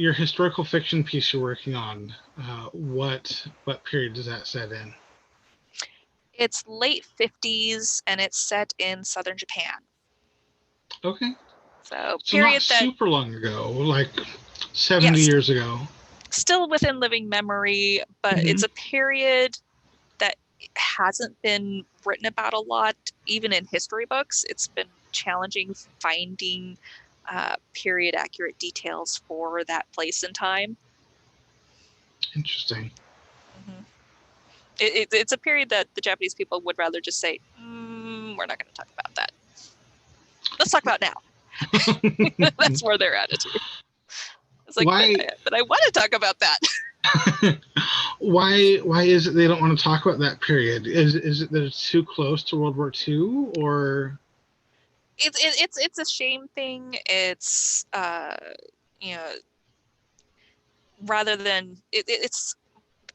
your historical fiction piece you're working on, what period does that set in? It's late 50s and it's set in southern Japan. Okay. So So not period that, super long ago, like 70 yes, years ago. still within living memory, but Mm-hmm. it's a period that hasn't been written about a lot, even in history books. It's been challenging finding period accurate details for that place and time. Interesting. Mm-hmm. It's a period that the Japanese people would rather just say, we're not going to talk about that. Let's talk about now. That's more their attitude. It's like, Why but I want to talk about that. why is it they don't want to talk about that period? Is it that it's too close to World War II, or It's a shame thing. It's you know, rather than it's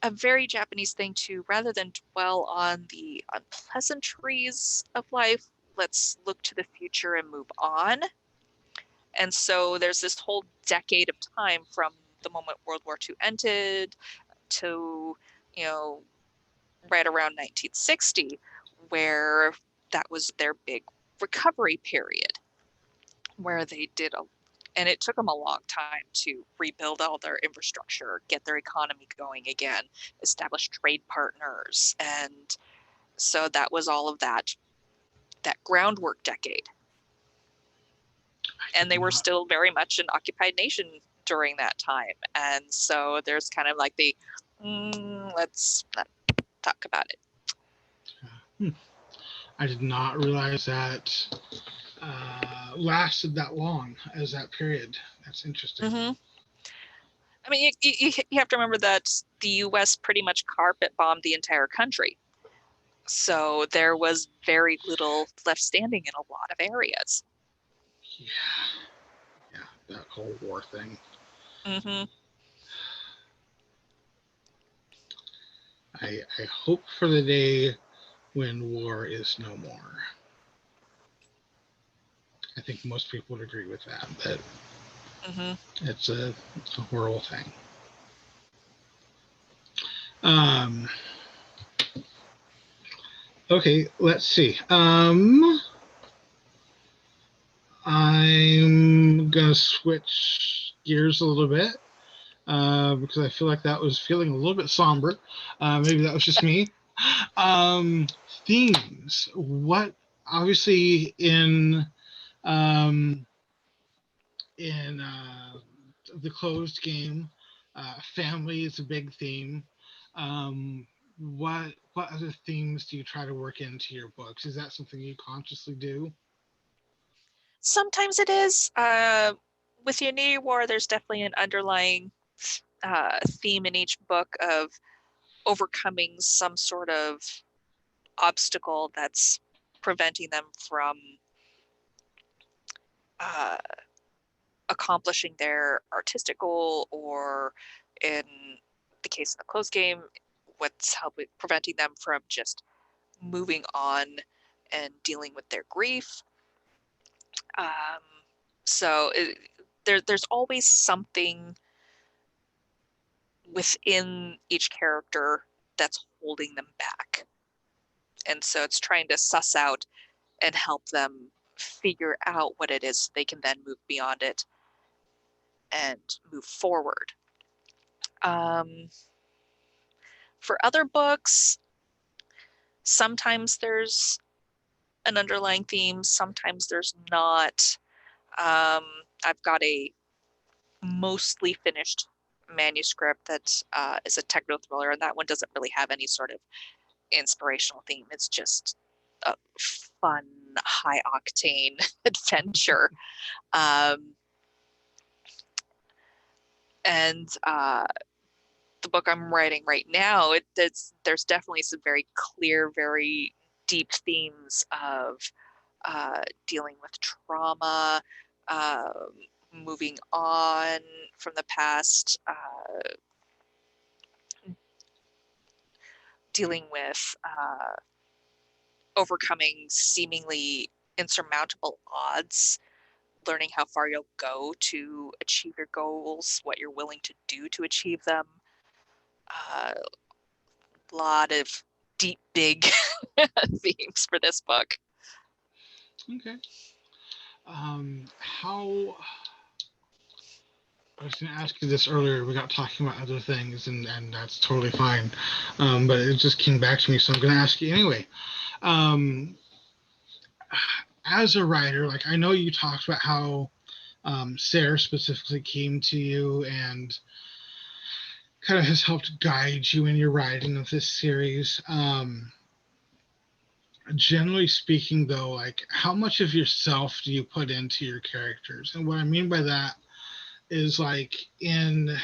a very Japanese thing to, rather than dwell on the unpleasantries of life, let's look to the future and move on. And so there's this whole decade of time from the moment World War II ended to, you know, right around 1960, where that was their big recovery period, where they did and it took them a long time to rebuild all their infrastructure, get their economy going again, establish trade partners. And so that was all of that groundwork decade. And they were still very much an occupied nation during that time. And so there's kind of like the, let's not talk about it. I did not realize that lasted that long as that period. That's interesting. Mm-hmm. I mean, you have to remember that the U.S. pretty much carpet bombed the entire country. So there was very little left standing in a lot of areas. Yeah, that whole war thing. Mm-hmm. I hope for the day when war is no more. I think most people would agree with that. That Mm-hmm. it's a horrible thing. Um, okay, let's see. I'm gonna switch gears a little bit because I feel like that was feeling a little bit somber. Maybe that was just me. Um, Themes. What obviously um, in the closed game, family is a big theme. What other themes do you try to work into your books? Is that something you consciously do? Sometimes it is. With Untitled War, there's definitely an underlying theme in each book of overcoming some sort of obstacle that's preventing them from uh, accomplishing their artistic goal, or in the case of the closed game, what's helping preventing them from just moving on and dealing with their grief. Um, so there's always something within each character that's holding them back. And so it's trying to suss out and help them figure out what it is so they can then move beyond it and move forward. Um, for other books, sometimes there's an underlying theme, sometimes there's not. Um, I've got a mostly finished manuscript that is a techno thriller, and that one doesn't really have any sort of inspirational theme. It's just a fun, high octane adventure. Um, and the book I'm writing right now, there's definitely some very clear, very deep themes of dealing with trauma, uh, moving on from the past, dealing with overcoming seemingly insurmountable odds learning how far you'll go to achieve your goals, what you're willing to do to achieve them. A lot of deep, big themes for this book. Okay. How I was going to ask you this earlier. We got talking about other things, and that's totally fine. But it just came back to me, so I'm going to ask you anyway. Um, as a writer, like I know you talked about how Sarah specifically came to you and kind of has helped guide you in your writing of this series. Generally speaking, though, like how much of yourself do you put into your characters? And what I mean by that is like in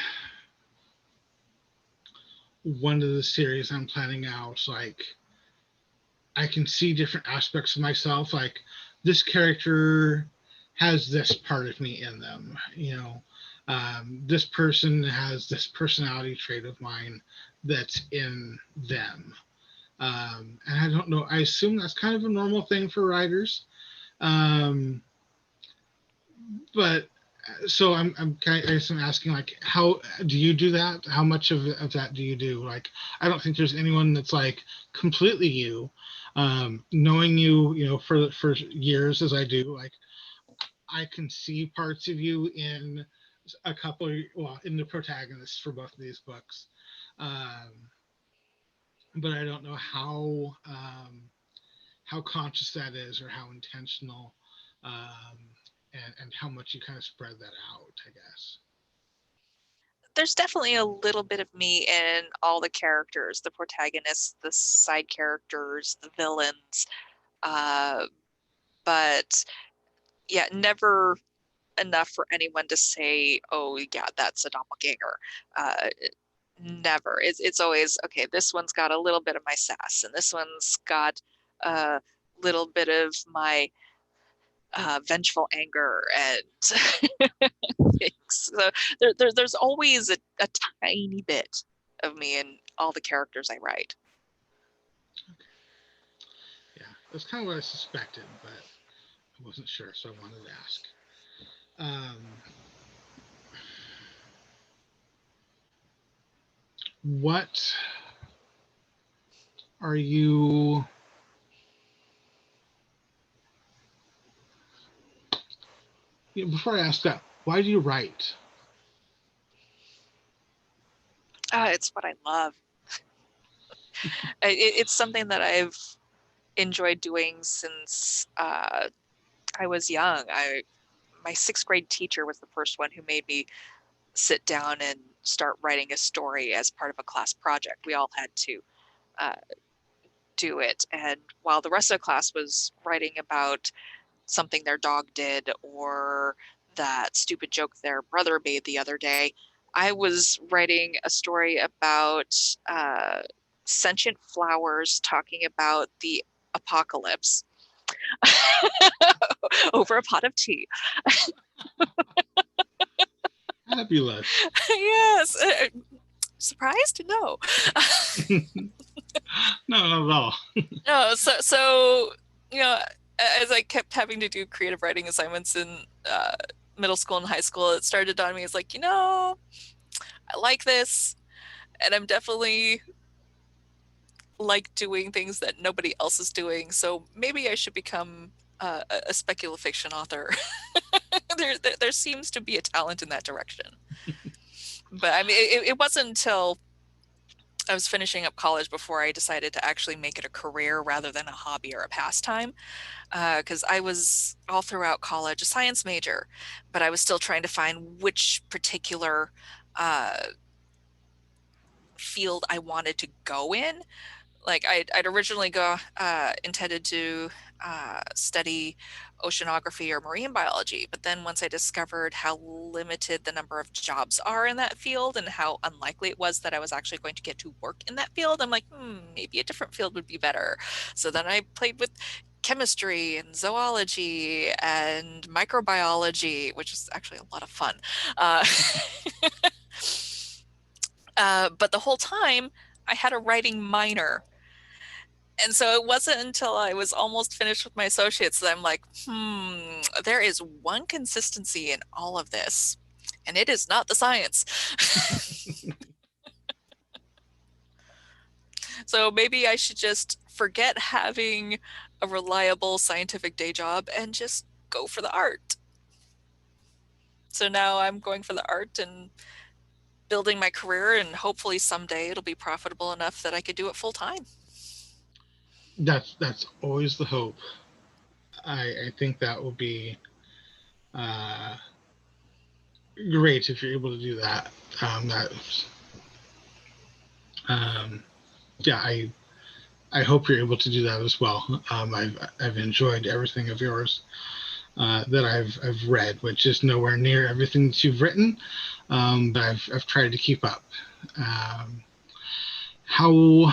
one of the series I'm planning out, like I can see different aspects of myself. Like this character has this part of me in them, you know. This person has this personality trait of mine that's in them. And I don't know, I assume that's kind of a normal thing for writers. Um, but so I'm kind of, I guess I'm asking like, how do you do that? How much of that do you do? Like, I don't think there's anyone that's like completely you. Knowing you, you know, for years as I do, like I can see parts of you in a couple, well, in the protagonists for both of these books. Um, but I don't know how conscious that is or how intentional, and how much you kind of spread that out, I guess. There's definitely a little bit of me in all the characters, the protagonists, the side characters, the villains. But yeah, never enough for anyone to say, oh yeah, that's a doppelganger. Uh, Never. It's always, okay, this one's got a little bit of my sass, and this one's got a little bit of my vengeful anger and things. So there's always a tiny bit of me in all the characters I write. Okay. Yeah, that's kind of what I suspected, but I wasn't sure, so I wanted to ask. Um, what are you? Before I ask that, why do you write? It's what I love. It's something that I've enjoyed doing since I was young. My sixth grade teacher was the first one who made me sit down and start writing a story as part of a class project. We all had to uh, do it. And while the rest of the class was writing about something their dog did or that stupid joke their brother made the other day, I was writing a story about sentient flowers talking about the apocalypse over a pot of tea. Fabulous. Yes. Surprised? No. No, not at all. No, so you know, as I kept having to do creative writing assignments in middle school and high school, it started on me as like, I like this, and I'm definitely like doing things that nobody else is doing. So maybe I should become a speculative fiction author. There seems to be a talent in that direction. But I mean, it wasn't until I was finishing up college before I decided to actually make it a career rather than a hobby or a pastime. Because I was all throughout college a science major, but I was still trying to find which particular uh, field I wanted to go in. Like I'd originally intended to study oceanography or marine biology, but then once I discovered how limited the number of jobs are in that field and how unlikely it was that I was actually going to get to work in that field, I'm like, maybe a different field would be better. So then I played with chemistry and zoology and microbiology, which is actually a lot of fun. But the whole time I had a writing minor. And so it wasn't until I was almost finished with my associates that I'm like, there is one consistency in all of this, and it is not the science. So maybe I should just forget having a reliable scientific day job and just go for the art. So now I'm going for the art and building my career, and hopefully someday it'll be profitable enough that I could do it full time. That's always the hope. I think that will be uh, great if you're able to do that. That um, yeah, I hope you're able to do that as well. I've enjoyed everything of yours that I've read, which is nowhere near everything that you've written, but I've tried to keep up. Um, how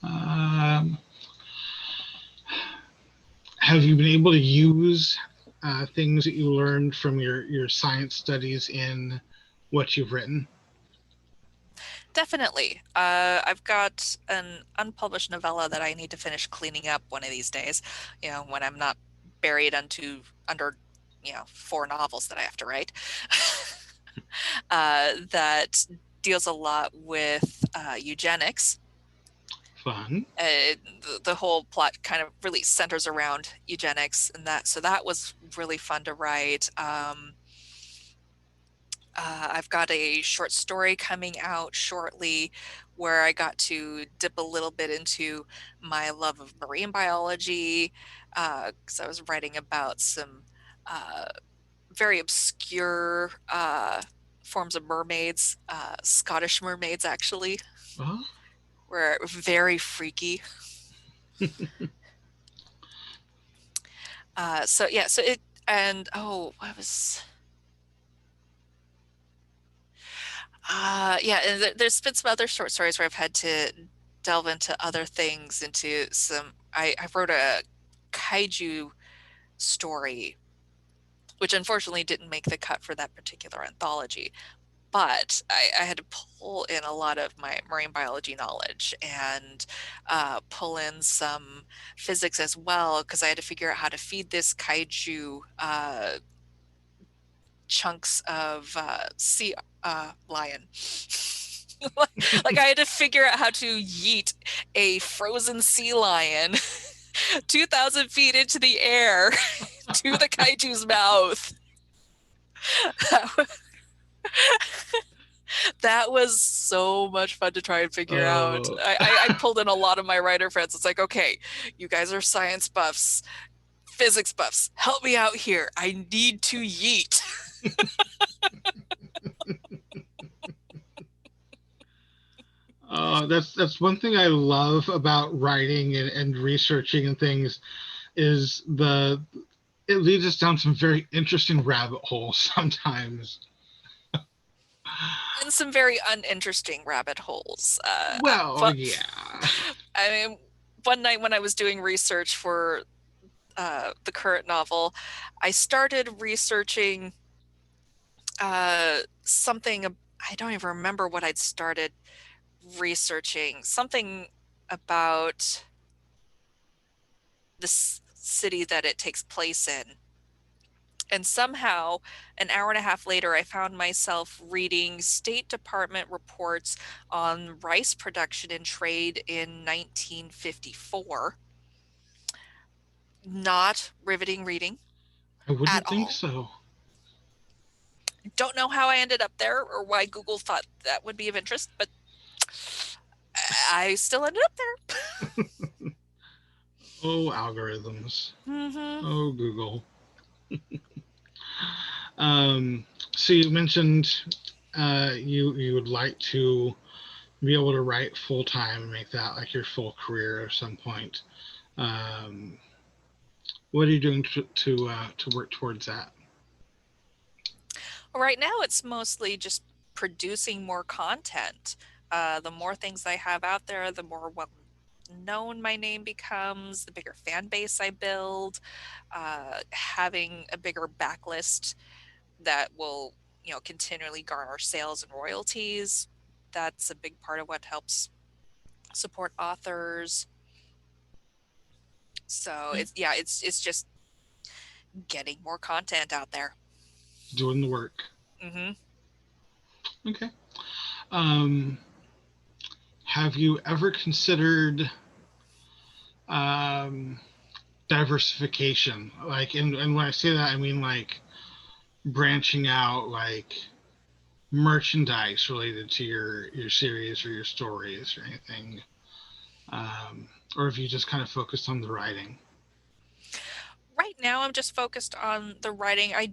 um, have you been able to use things that you learned from your science studies in what you've written? Definitely. I've got an unpublished novella that I need to finish cleaning up one of these days, when I'm not buried under, 4 novels that I have to write. That deals a lot with eugenics. Fun. The whole plot kind of really centers around eugenics, and so that was really fun to write. I've got a short story coming out shortly where I got to dip a little bit into my love of marine biology, because I was writing about some uh, very obscure forms of mermaids, Scottish mermaids actually, Oh, were very freaky. So yeah, so it and oh, what was yeah, and there's been some other short stories where I've had to delve into other things, into some. I wrote a kaiju story, which unfortunately didn't make the cut for that particular anthology. But I had to pull in a lot of my marine biology knowledge and pull in some physics as well, because I had to figure out how to feed this kaiju chunks of sea lion. like I had to figure out how to yeet a frozen sea lion 2,000 feet into the air to the kaiju's mouth. That was so much fun to try and figure out. oh. I pulled in a lot of my writer friends. It's like, okay, you guys are science buffs, physics buffs. Help me out here. I need to yeet. That's one thing I love about writing and researching and things is it leads us down some very interesting rabbit holes sometimes. And some very uninteresting rabbit holes. Well, But yeah. I mean, one night when I was doing research for the current novel, I started researching something. I don't even remember what I'd started researching. Something about the city that it takes place in. And somehow, an hour and a half later, I found myself reading State Department reports on rice production and trade in 1954. Not riveting reading I at wouldn't think all. so. Don't know how I ended up there or why Google thought that would be of interest, but I still ended up there. Oh, algorithms. Mm-hmm. Oh, Google. Um, so you mentioned you would like to be able to write full time and make that like your full career at some point. Um, what are you doing to work towards that? Right now, it's mostly just producing more content. The more things I have out there, the more well known my name becomes, the bigger fan base I build, having a bigger backlist that will, continually garner sales and royalties. That's a big part of what helps support authors. So it's just getting more content out there. Doing the work. Mm-hmm. Okay. Have you ever considered diversification? Like, and when I say that, I mean like branching out, like merchandise related to your series or your stories or anything, or if you just kind of focused on the writing. Right now, I'm just focused on the writing. I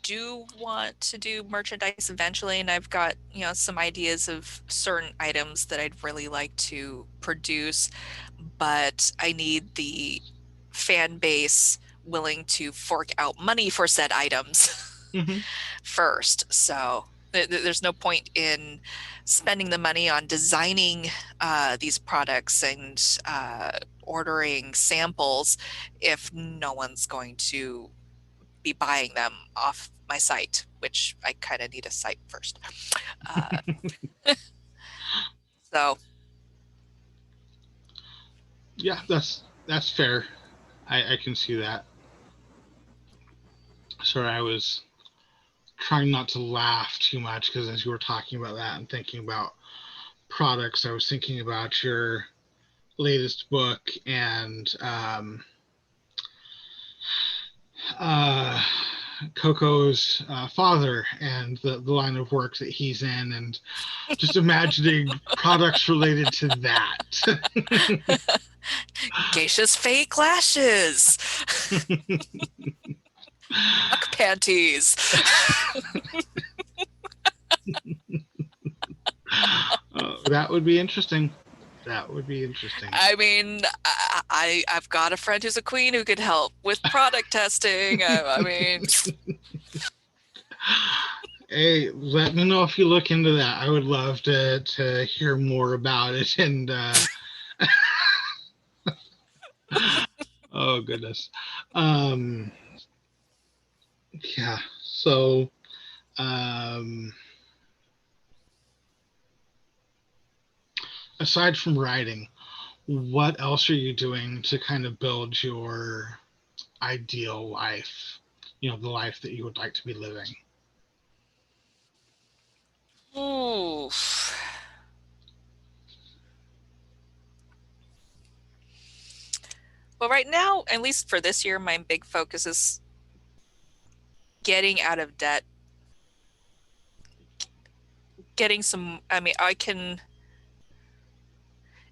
do want to do merchandise eventually, and I've got, some ideas of certain items that I'd really like to produce, but I need the fan base willing to fork out money for said items Mm-hmm. first. So there's no point in spending the money on designing these products and ordering samples if no one's going to be buying them off my site, which I kind of need a site first. Uh, so Yeah, that's fair. I can see that. Sorry, I was trying not to laugh too much because as you were talking about that and thinking about products, I was thinking about your latest book and uh, Coco's father and the line of work that he's in, and just imagining products related to that. geisha's fake lashes, duck panties. That would be interesting. That would be interesting. I mean, I've got a friend who's a queen who could help with product testing. I mean, Hey, let me know if you look into that. I would love to hear more about it. And oh goodness, um, yeah. So um, aside from writing, what else are you doing to kind of build your ideal life? You know, the life that you would like to be living. ooh. Well, right now, at least for this year, my big focus is getting out of debt, getting some, I mean,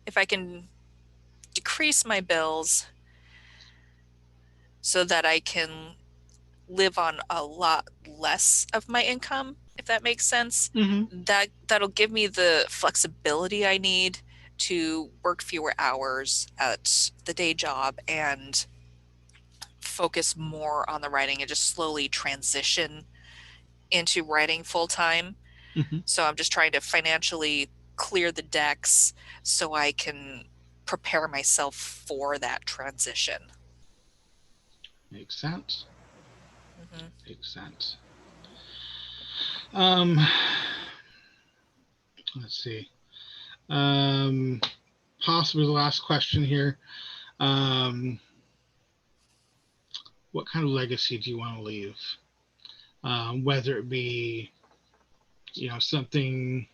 if I can decrease my bills so that I can live on a lot less of my income, if that makes sense, Mm-hmm. that'll give me the flexibility I need to work fewer hours at the day job and focus more on the writing and just slowly transition into writing full time. Mm-hmm. So I'm just trying to financially clear the decks so I can prepare myself for that transition. Makes sense. Mm-hmm. Makes sense. Um, let's see. Um, Possibly the last question here. Um, what kind of legacy do you want to leave? Whether it be, something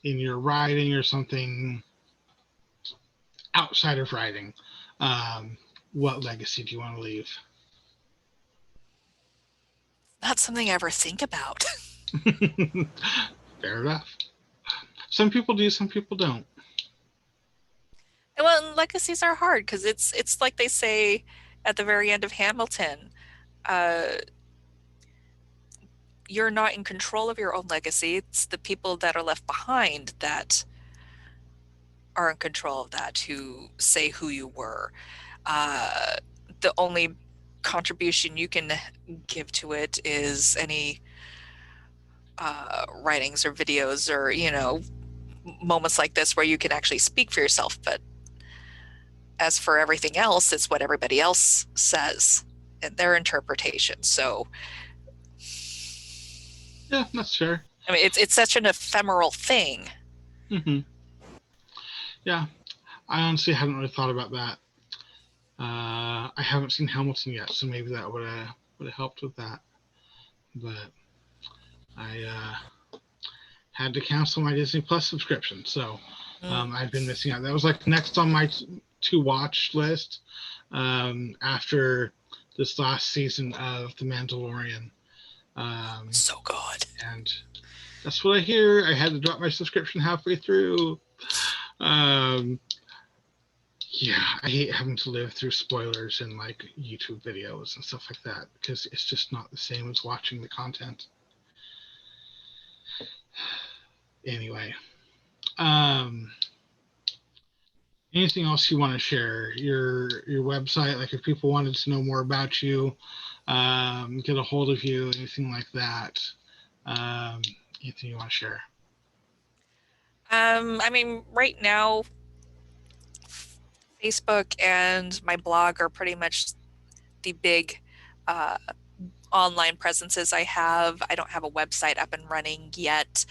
in your writing or something outside of writing. Um, what legacy do you want to leave? Not something I ever think about. Fair enough. Some people do, some people don't. Well, legacies are hard because it's like they say at the very end of Hamilton, uh, you're not in control of your own legacy. It's the people that are left behind that are in control of that, who say who you were. Uh, the only contribution you can give to it is any writings or videos or, moments like this where you can actually speak for yourself. But as for everything else, it's what everybody else says and their interpretation. So, Yeah, that's fair. I mean, it's such an ephemeral thing. Mm-hmm. Yeah, I honestly hadn't really thought about that. I haven't seen Hamilton yet, so maybe that would have helped with that. But I had to cancel my Disney Plus subscription, so I've been missing out. That was like next on my to watch list after this last season of The Mandalorian. So good. And that's what I hear. I had to drop my subscription halfway through. Um, yeah, I hate having to live through spoilers and like YouTube videos and stuff like that because it's just not the same as watching the content. Anyway, um, anything else you want to share? Your website, like if people wanted to know more about you, get a hold of you, anything like that. Um, anything you want to share? I mean, right now, Facebook and my blog are pretty much the big uh, online presences I have. I don't have a website up and running yet.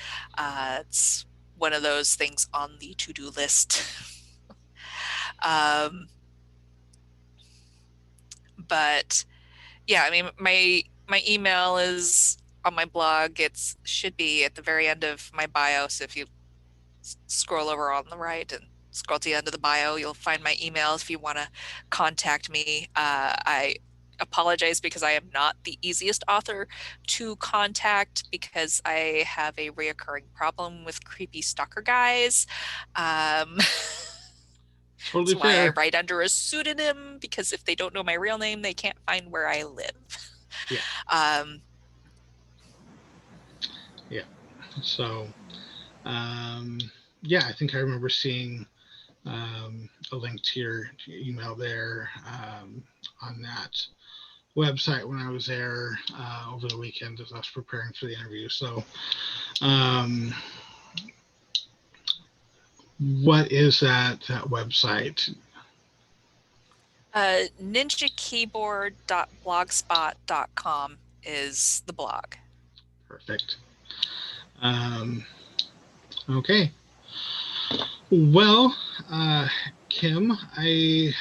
It's one of those things on the to-do list. But yeah, I mean, my email is on my blog. It's should be at the very end of my bio. So if you scroll over on the right and scroll to the end of the bio, you'll find my email if you want to contact me. I apologize because I am not the easiest author to contact because I have a reoccurring problem with creepy stalker guys. Um, Totally that's why I fair. write under a pseudonym, because if they don't know my real name, they can't find where I live. Yeah. Um, Yeah. So, um, yeah, I think I remember seeing a link to your email there on that website when I was there over the weekend as I was preparing for the interview. So, um, what is that website? ninjakeyboard.blogspot.com is the blog. Perfect. Um, okay. Well, uh, Kim, I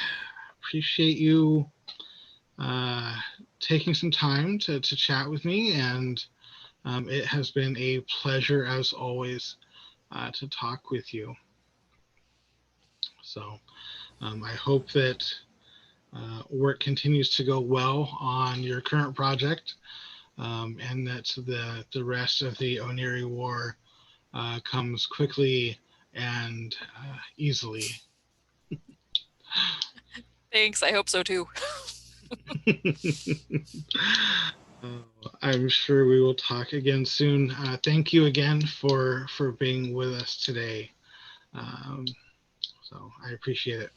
appreciate you uh, taking some time to chat with me, and it has been a pleasure as always to talk with you. So I hope that work continues to go well on your current project, and that the rest of the Oneiroi War comes quickly and easily. Thanks, I hope so too. I'm sure we will talk again soon. Thank you again for being with us today. Um, so I appreciate it.